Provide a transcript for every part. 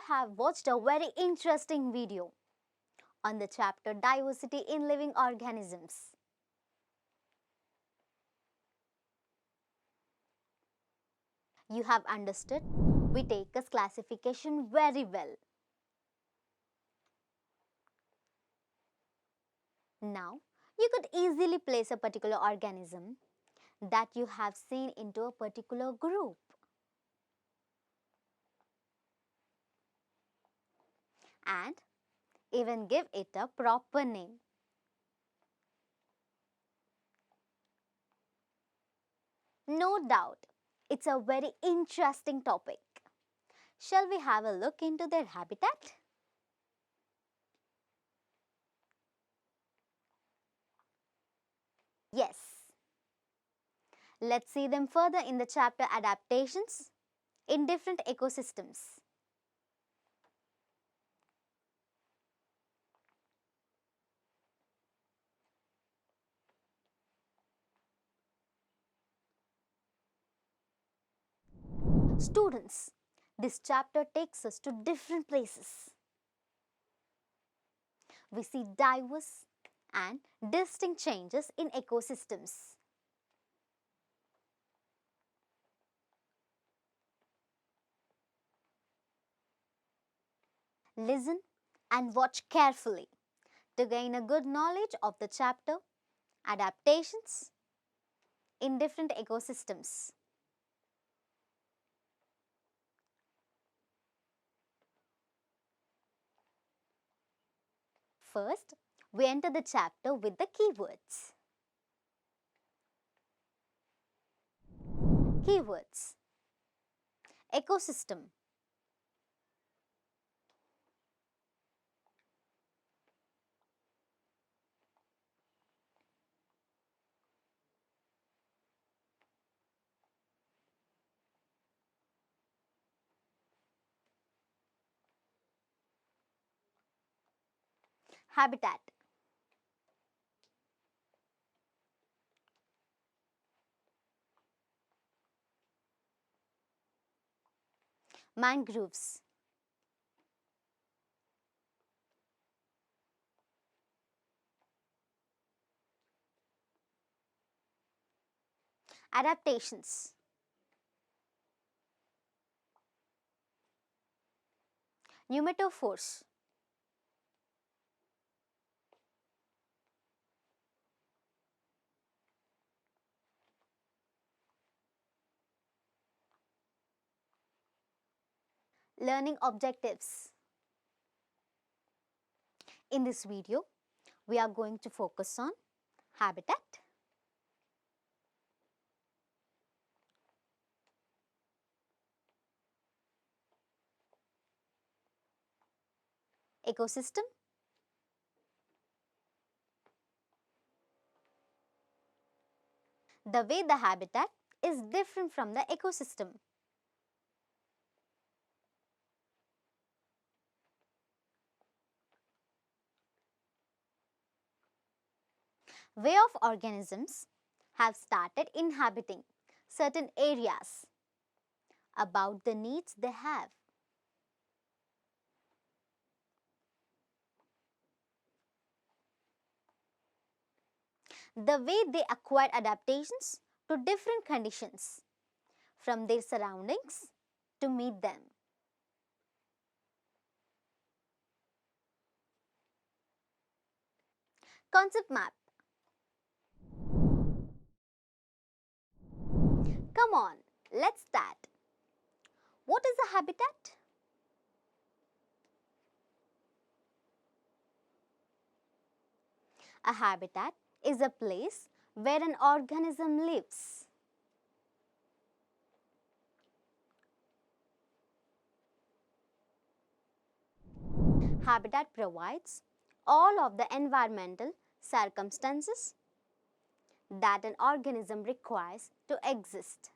have watched a very interesting video on the chapter Diversity in Living Organisms. You have understood we take this classification very well. Now, you could easily place a particular organism that you have seen into a particular group. And even give it a proper name. No doubt, it's a very interesting topic. Shall we have a look into their habitat? Yes. Let's see them further in the chapter Adaptations in different ecosystems. Students, this chapter takes us to different places. We see diverse and distinct changes in ecosystems. Listen and watch carefully to gain a good knowledge of the chapter Adaptations in different ecosystems. First, we enter the chapter with the keywords. Keywords: ecosystem, habitat, mangroves, adaptations, pneumatophores, learning objectives. In this video, we are going to focus on habitat, ecosystem, the way the habitat is different from the ecosystem. Way of organisms have started inhabiting certain areas about the needs they have. The way they acquire adaptations to different conditions from their surroundings to meet them. Concept map. Come on, let's start. What is a habitat? A habitat is a place where an organism lives. Habitat provides all of the environmental circumstances that an organism requires to exist.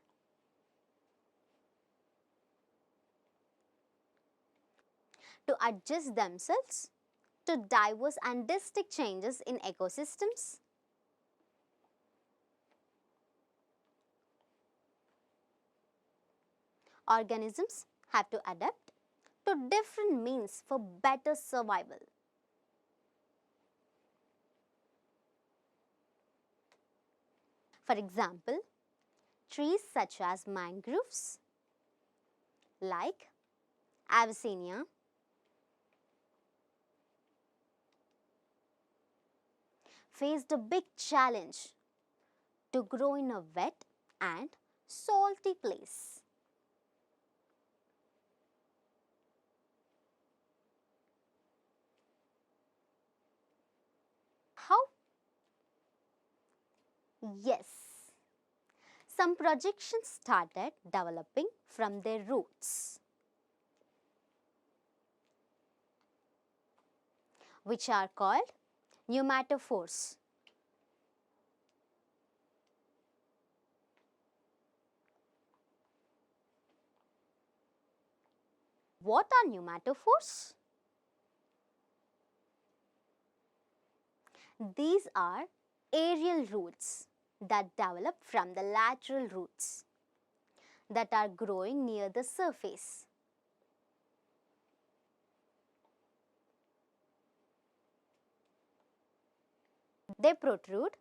To adjust themselves to diverse and distinct changes in ecosystems. Organisms have to adapt to different means for better survival. For example, trees such as mangroves, like Avicennia, faced a big challenge to grow in a wet and salty place. How? Yes, some projections started developing from their roots, which are called pneumatophores. What are pneumatophores? These are aerial roots that develop from the lateral roots that are growing near the surface. They protrude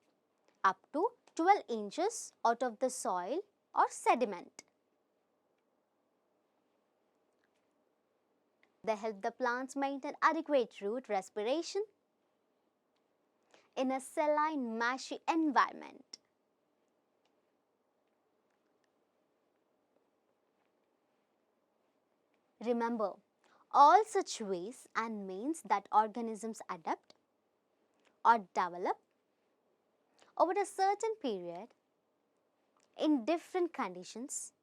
up to 12 inches out of the soil or sediment. They help the plants maintain adequate root respiration in a saline, marshy environment. Remember, all such ways and means that organisms adapt or develop over a certain period in different conditions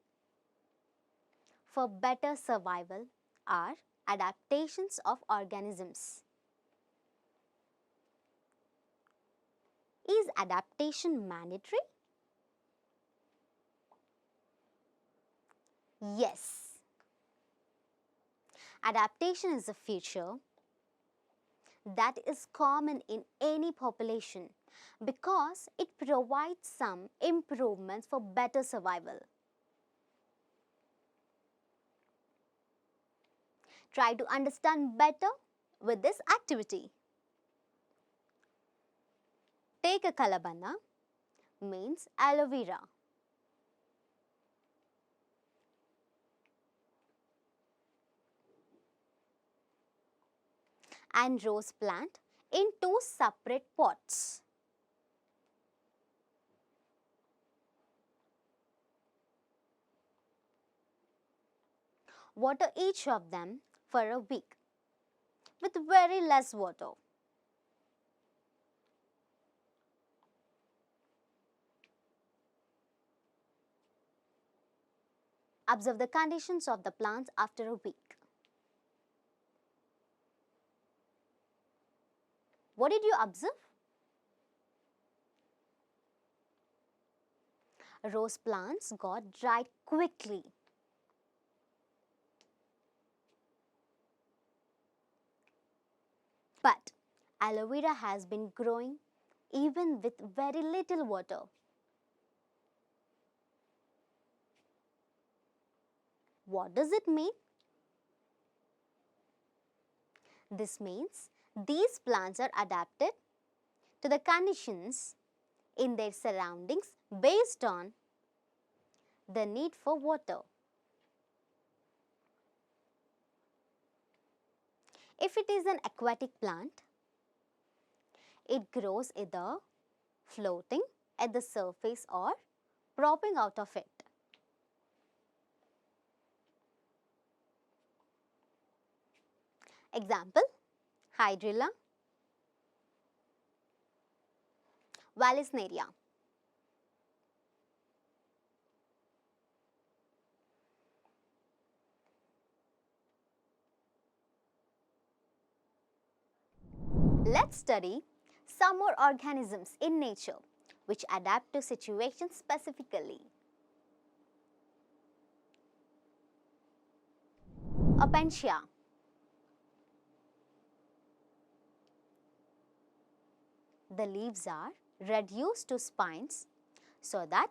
for better survival are adaptations of organisms. Is adaptation mandatory? Yes. Adaptation is a feature that is common in any population because it provides some improvements for better survival. Try to understand better with this activity. Take a kalabanna, means aloe vera. And rose plant in two separate pots. Water each of them for a week with very less water. Observe the conditions of the plants after a week. What did you observe? Rose plants got dried quickly. But aloe vera has been growing even with very little water. What does it mean? This means these plants are adapted to the conditions in their surroundings based on the need for water. If it is an aquatic plant, it grows either floating at the surface or propping out of it. Example, Hydrilla, Vallisneria. Let's study some more organisms in nature which adapt to situations specifically. Opentia. The leaves are reduced to spines so that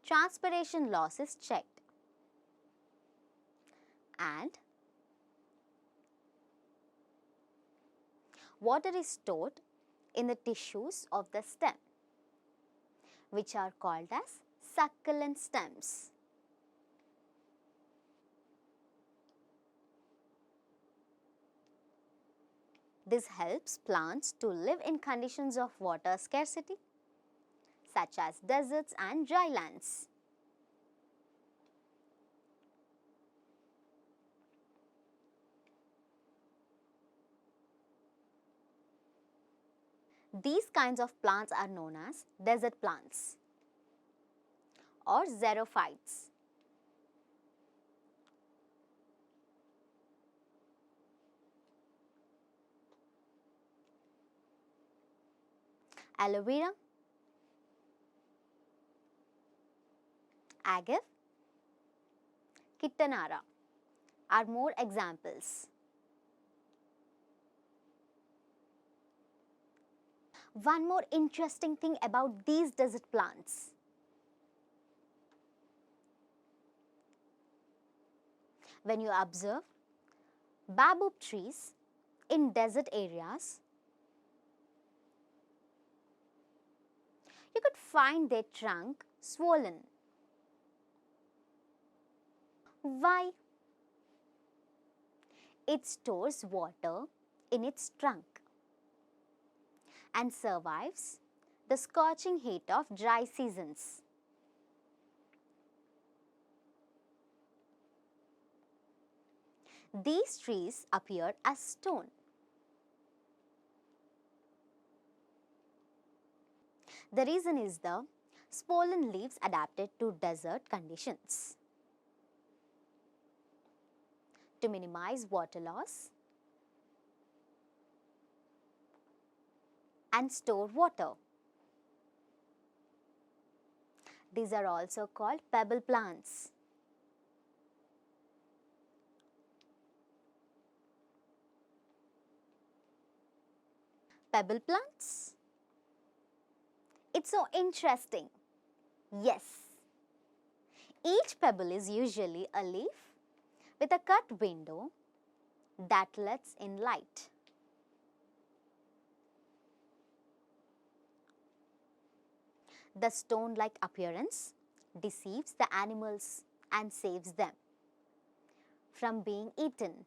transpiration loss is checked, and water is stored in the tissues of the stem, which are called as succulent stems. This helps plants to live in conditions of water scarcity, such as deserts and dry lands. These kinds of plants are known as desert plants or xerophytes. Aloe vera, agave, kittanara are more examples. One more interesting thing about these desert plants. When you observe baobab trees in desert areas, you could find their trunk swollen. Why? It stores water in its trunk and survives the scorching heat of dry seasons. These trees appear as stone. The reason is the swollen leaves adapted to desert conditions. To minimize water loss and store water. These are also called pebble plants. Pebble plants? It's so interesting. Yes. Each pebble is usually a leaf with a cut window that lets in light. The stone-like appearance deceives the animals and saves them from being eaten.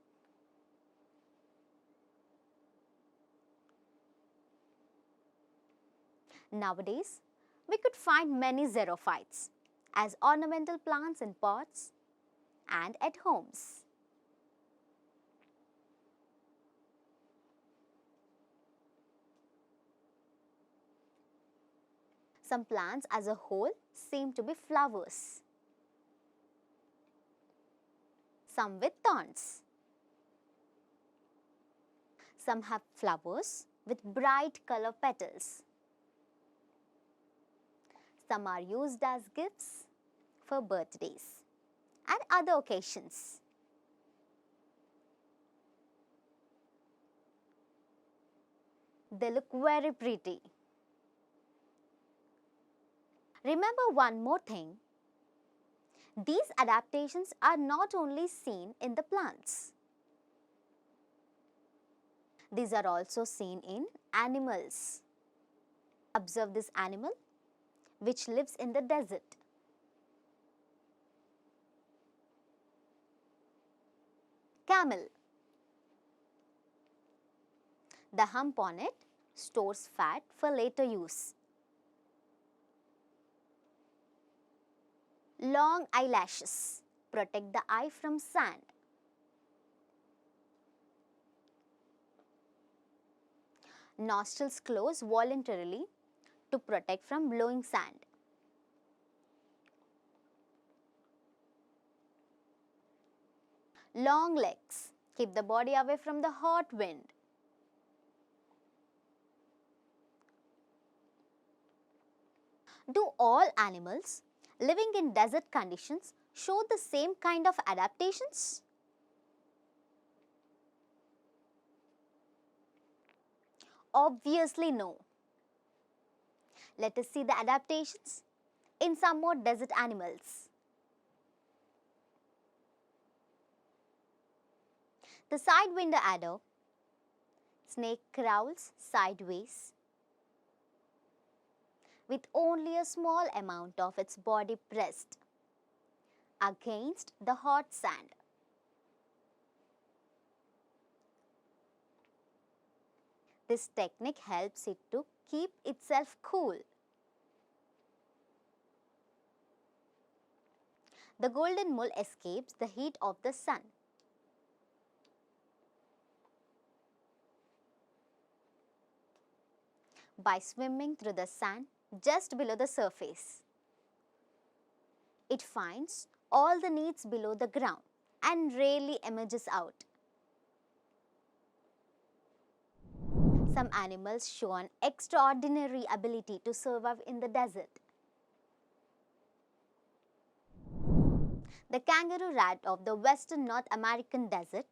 Nowadays, we could find many xerophytes as ornamental plants in pots and at homes. Some plants as a whole seem to be flowers. Some with thorns. Some have flowers with bright color petals. Some are used as gifts for birthdays and other occasions. They look very pretty. Remember one more thing. These adaptations are not only seen in the plants. These are also seen in animals. Observe this animal which lives in the desert. Camel. The hump on it stores fat for later use. Long eyelashes protect the eye from sand. Nostrils close voluntarily to protect from blowing sand. Long legs keep the body away from the hot wind. Do all animals living in desert conditions show the same kind of adaptations? Obviously no. Let us see the adaptations in some more desert animals. The sidewinder adder Snake crawls sideways with only a small amount of its body pressed against the hot sand. This technique helps it to keep itself cool. The golden mole escapes the heat of the sun. By swimming through the sand just below the surface. It finds all the needs below the ground and rarely emerges out. Some animals show an extraordinary ability to survive in the desert. The kangaroo rat of the western North American desert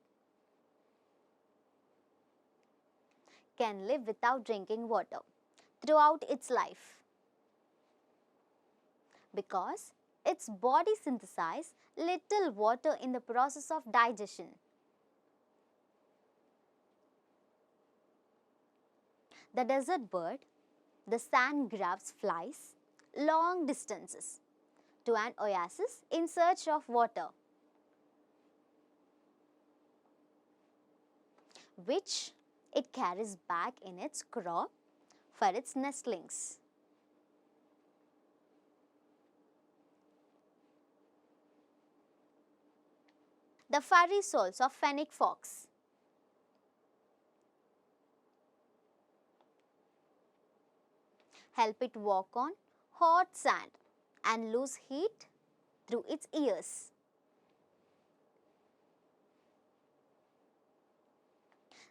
can live without drinking water throughout its life because its body synthesizes little water in the process of digestion. The desert bird, the sand grabs, flies long distances to an oasis in search of water, which it carries back in its craw for its nestlings. The furry soles of fennec fox. Help it walk on hot sand and lose heat through its ears.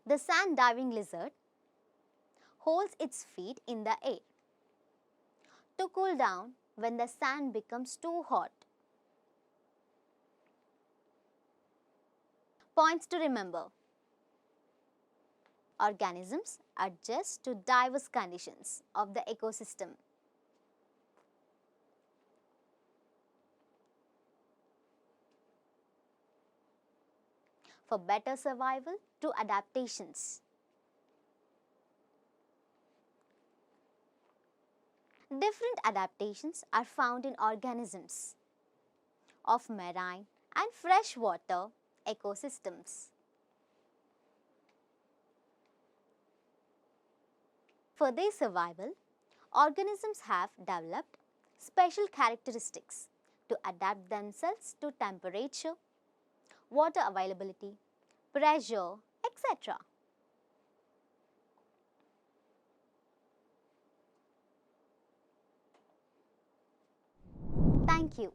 The sand diving lizard holds its feet in the air to cool down when the sand becomes too hot. Points to remember. Organisms adjust to diverse conditions of the ecosystem. For better survival through adaptations. Different adaptations are found in organisms of marine and freshwater ecosystems. For their survival, organisms have developed special characteristics to adapt themselves to temperature, water availability, pressure, etc. Thank you.